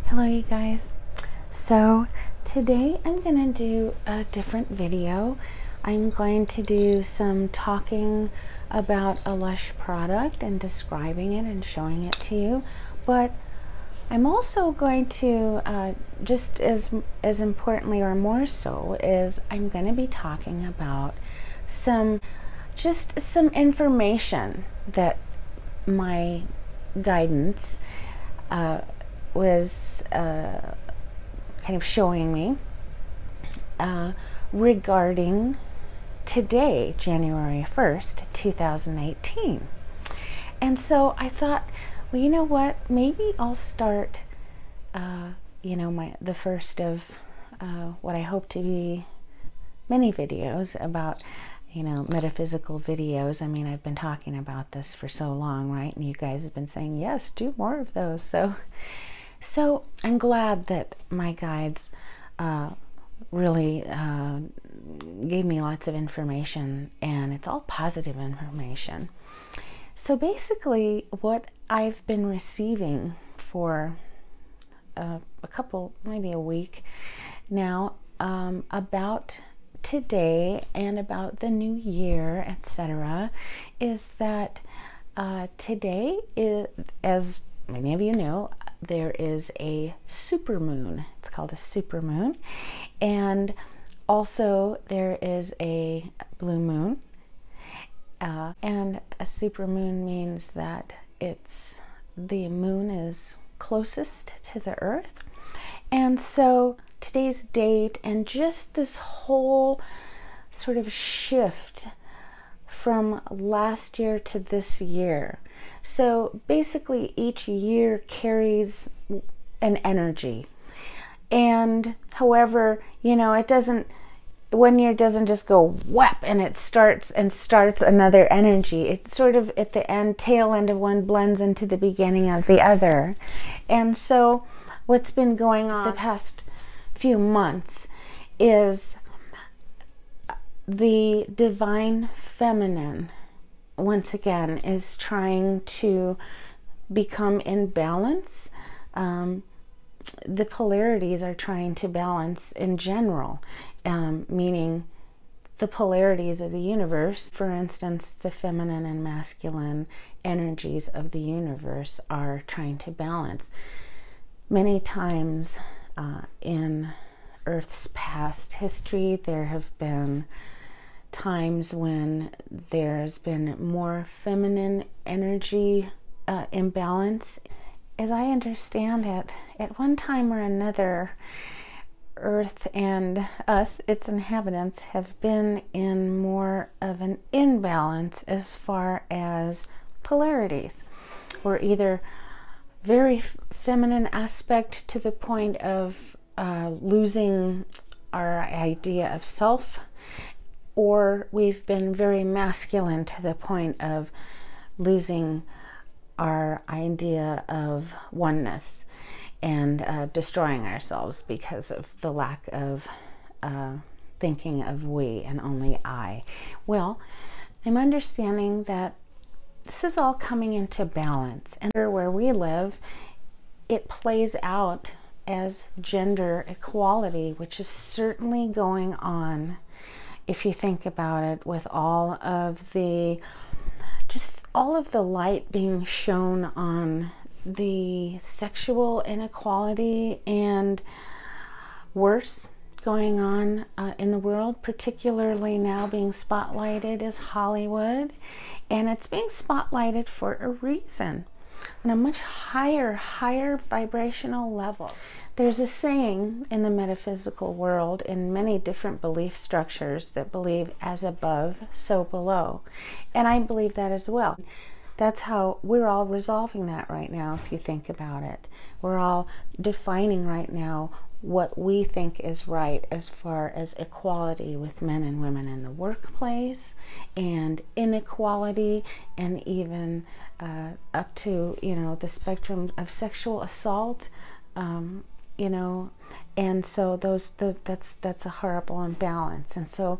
Hello you guys. So today I'm going to do a different video. I'm going to do some talking about a Lush product and describing it and showing it to you, but I'm also going to just as importantly or more so is I'm going to be talking about some information that my guidance was kind of showing me regarding today, January 1st, 2018. And so I thought, well, you know what, maybe I'll start the first of what I hope to be many videos about metaphysical videos. I mean, I've been talking about this for so long, right? And you guys have been saying, yes, do more of those. So I'm glad that my guides really gave me lots of information, and it's all positive information. So basically what I've been receiving for a couple, maybe a week now, about today and about the new year, etc., is that today is, as many of you know, there is a supermoon. It's called a supermoon, and also there is a blue moon, and a supermoon means that the moon is closest to the earth. And so today's date and just this whole sort of shift from last year to this year. So basically each year carries an energy. And however, it doesn't, one year doesn't just go whap and it starts another energy. It's sort of at the tail end of one blends into the beginning of the other. And so what's been going on the past few months is the divine feminine once again is trying to become in balance. The polarities are trying to balance in general, meaning the polarities of the universe. For instance, the feminine and masculine energies of the universe are trying to balance. Many times in Earth's past history, there have been times when there's been more feminine energy imbalance. As I understand it, at one time or another, Earth and us, its inhabitants, have been in more of an imbalance as far as polarities. We're either very feminine aspect to the point of losing our idea of self, or we've been very masculine to the point of losing our idea of oneness and destroying ourselves because of the lack of thinking of we and only I. Well, I'm understanding that this is all coming into balance, and where we live, it plays out as gender equality, which is certainly going on, if you think about it, with all of the light being shown on the sexual inequality and worse going on in the world. Particularly now being spotlighted is Hollywood, and it's being spotlighted for a reason, on a much higher vibrational level. There's a saying in the metaphysical world, in many different belief structures, that believe as above, so below. And I believe that as well. That's how we're all resolving that right now, if you think about it. We're all defining right now what we think is right as far as equality with men and women in the workplace, and inequality, and even up to the spectrum of sexual assault, and so that's a horrible imbalance. And so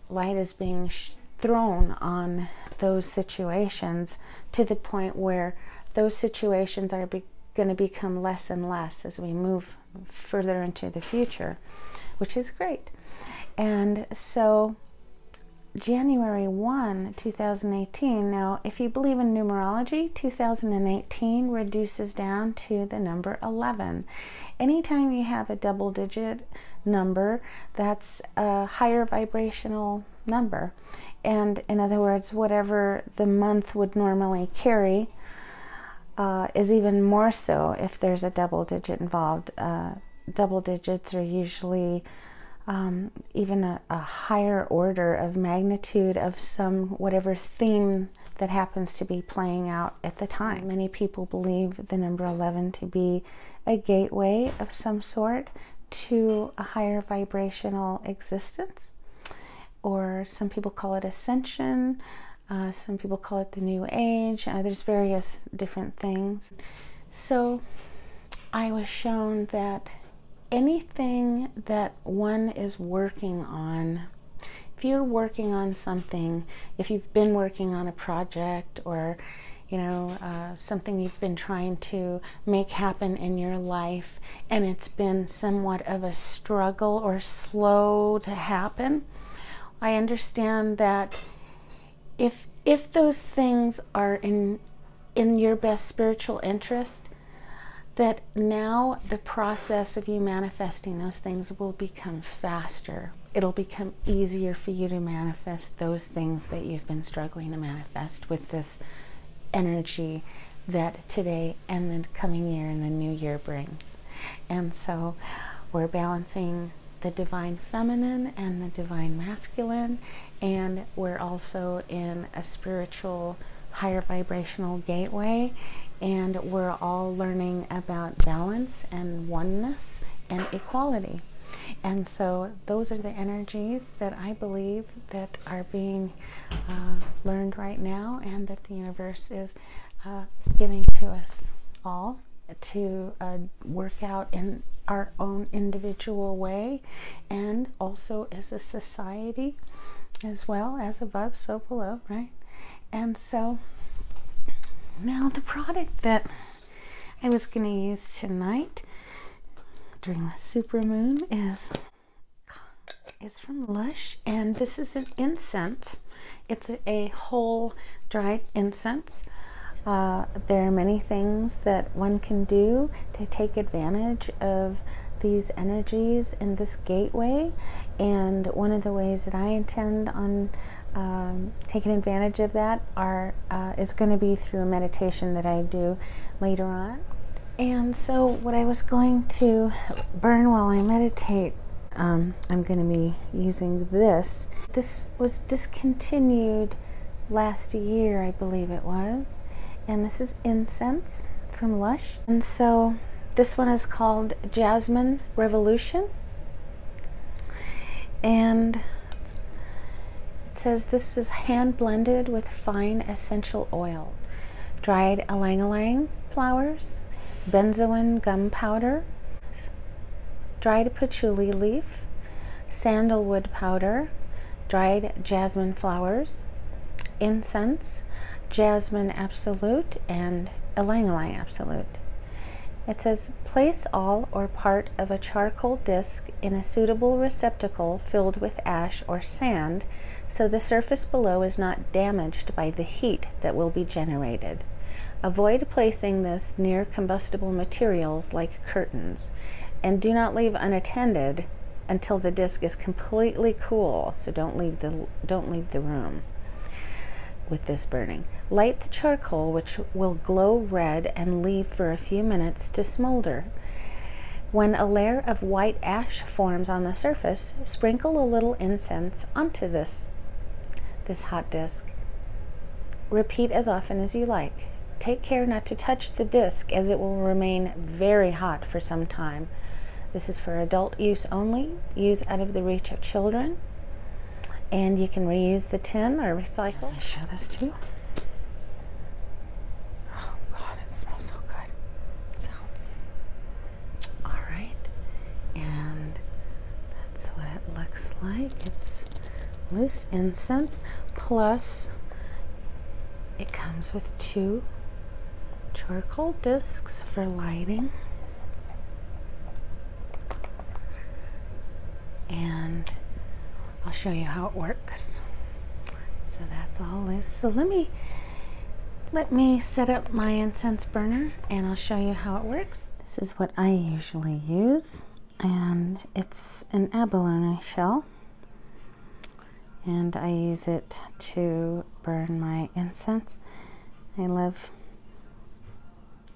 light is being thrown on those situations to the point where those situations are going to become less and less as we move further into the future, which is great. And so January 1, 2018, now if you believe in numerology, 2018 reduces down to the number 11. Anytime you have a double-digit number, that's a higher vibrational number. And in other words, whatever the month would normally carry is even more so if there's a double digit involved. Double digits are usually even a higher order of magnitude of some whatever theme that happens to be playing out at the time. Many people believe the number 11 to be a gateway of some sort to a higher vibrational existence, or some people call it ascension. Some people call it the new age. There's various different things. So I was shown that anything that one is working on, if you're working on something, if you've been working on a project, or something you've been trying to make happen in your life, and it's been somewhat of a struggle or slow to happen, I understand that if those things are in your best spiritual interest, that now the process of you manifesting those things will become faster. It'll become easier for you to manifest those things that you've been struggling to manifest with this energy that today and the coming year and the new year brings. And so we're balancing the divine feminine and the divine masculine, and we're also in a spiritual higher vibrational gateway, and we're all learning about balance and oneness and equality. And so those are the energies that I believe that are being learned right now, and that the universe is giving to us all to work out in our own individual way, and also as a society, as well as above, so below, right? And so now the product that I was going to use tonight during the supermoon is from Lush, and this is an incense. It's a whole dried incense. There are many things that one can do to take advantage of these energies in this gateway, and one of the ways that I intend on taking advantage of that is going to be through a meditation that I do later on. And so what I was going to burn while I meditate, I'm going to be using this. This was discontinued last year, I believe it was. And this is incense from Lush. And so this one is called Jasmine Revolution. And it says this is hand blended with fine essential oil, dried ylang-ylang flowers, benzoin gum powder, dried patchouli leaf, sandalwood powder, dried jasmine flowers, incense, jasmine absolute, and ylang-ylang absolute. It says, place all or part of a charcoal disc in a suitable receptacle filled with ash or sand so the surface below is not damaged by the heat that will be generated. Avoid placing this near combustible materials like curtains, and do not leave unattended until the disc is completely cool, so don't leave the room with this burning. Light the charcoal, which will glow red, and leave for a few minutes to smolder. When a layer of white ash forms on the surface, sprinkle a little incense onto this hot disc. Repeat as often as you like. Take care not to touch the disc, as it will remain very hot for some time. This is for adult use only. Use out of the reach of children. And you can reuse the tin or recycle. Let me show this too. Oh God, it smells so good. So, all right, and that's what it looks like. It's loose incense, plus it comes with 2 spherical discs for lighting. And I'll show you how it works. So that's all loose. So let me set up my incense burner and I'll show you how it works. This is what I usually use, and it's an abalone shell, and I use it to burn my incense. I love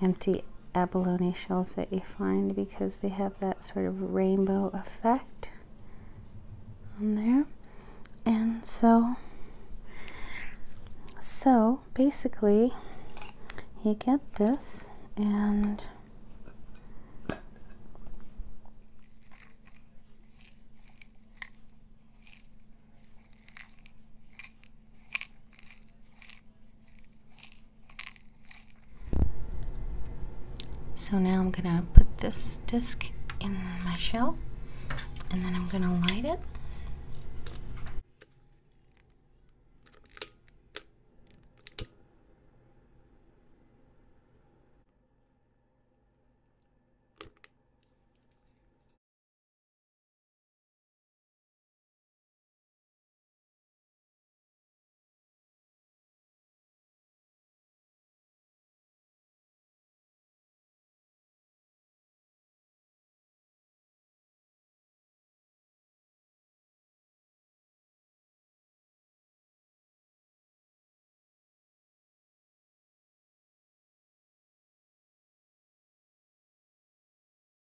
empty abalone shells that you find because they have that sort of rainbow effect on there. And so basically you get this, and so now I'm gonna put this disc in my shell, and then I'm gonna light it.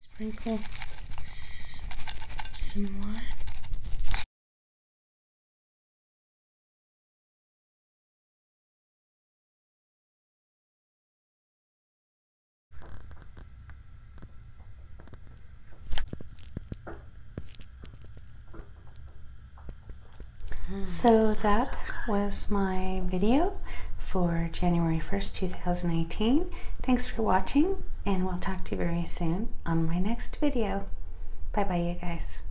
Sprinkle some water. So that was my video for January 1st, 2018. Thanks for watching, and we'll talk to you very soon on my next video. Bye bye, you guys.